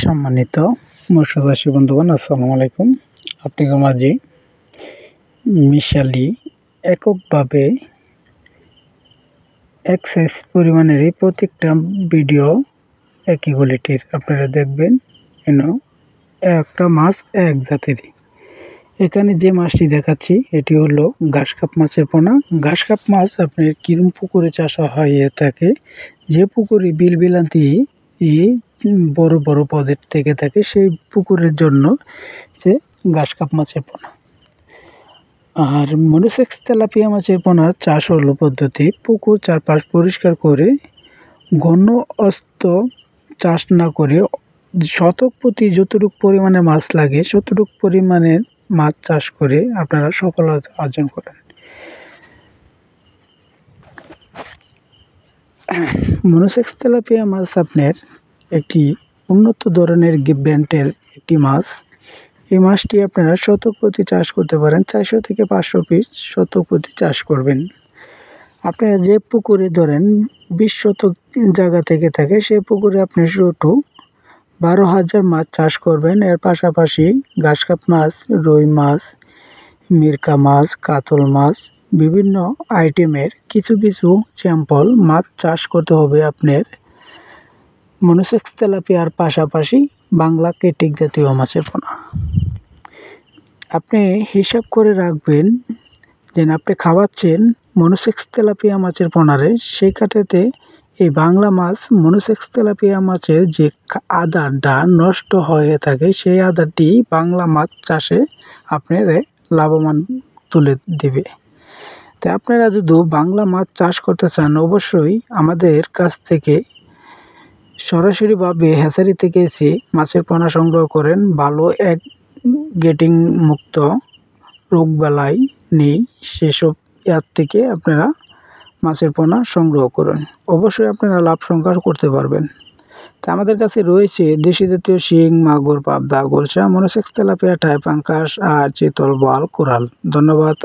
সম্মানিত মৎস্যচাষী বন্ধুগণ, আসসালামু আলাইকুম। আপনাদের মাঝে মিশালি এককভাবে এক সাইজ পরিমাণেরই প্রত্যেকটা ভিডিও একই কোয়ালিটির আপনারা দেখবেন। একটা মাছ এক জাতেরই। এখানে যে মাছটি দেখাচ্ছি এটি হলো ঘাসকাপ মাছের পোনা। ঘাসকাপ মাছ আপনার কিরম পুকুরে চাষ হয়ে থাকে, যে পুকুরে বিল বিলান্তি বড় বড় পদের থেকে থাকে, সেই পুকুরের জন্য যে ঘাসকাপ মাছের পোনা। আর মনোসেক্স তেলাপিয়া মাছের পোনার চাষ হলো পদ্ধতি, পুকুর চারপাশ পরিষ্কার করে ঘন অস্ত চাষ না করে শতক প্রতি যতটুকু পরিমাণে মাছ লাগে ততটুকু পরিমাণের মাছ চাষ করে আপনারা সফলতা অর্জন করেন। মনোসেক্স তেলাপিয়া মাছ আপনার একটি উন্নত ধরনের ব্র্যান্ডের একটি মাছ। এই মাছটি আপনারা শতক প্রতি চাষ করতে পারেন, 400 থেকে 500 পিস শতক প্রতি চাষ করবেন। আপনারা যে পুকুরে ধরেন 20 শতক জায়গা থেকে থাকে, সেই পুকুরে আপনি শুধু 12,000 মাছ চাষ করবেন। এর পাশাপাশি ঘাসকাপ মাছ, রুই মাছ, মিরকা মাছ, কাতল মাছ, বিভিন্ন আইটেমের কিছু কিছু স্যাম্পল মাছ চাষ করতে হবে আপনার মনোসেক্স তেলাপিয়ার পাশাপাশি বাংলা কেটিক জাতীয় মাছের পোনা। আপনি হিসাব করে রাখবেন যে আপনি খাওয়াচ্ছেন মনোসেক্স তেলাপিয়া মাছের পোনারে, সেই কাটাতে এই বাংলা মাছ মনোসেক্স তেলাপিয়া মাছের যে আদারটা নষ্ট হয়ে থাকে, সেই আদারটি বাংলা মাছ চাষে আপনার লাভবান তুলে দেবে। তো আপনারা যদি বাংলা মাছ চাষ করতে চান, অবশ্যই আমাদের কাছ থেকে সরাসরিভাবে হ্যাচারি থেকে এসে মাছের পোনা সংগ্রহ করেন। ভালো এক গেটিং মুক্ত রোগবালাই নেই সেসব ইয়ার থেকে আপনারা মাছের পোনা সংগ্রহ করুন। অবশ্যই আপনারা লাভ সংখ্যা করতে পারবেন। তা আমাদের কাছে রয়েছে দেশি জাতীয় শিং, মাগুর, পাবদা, গোলসা, মনোসেক্স তেলাপিয়া, টাইপ, পাঙ্কাস আর চিতল, বোয়াল, কোরাল। ধন্যবাদ।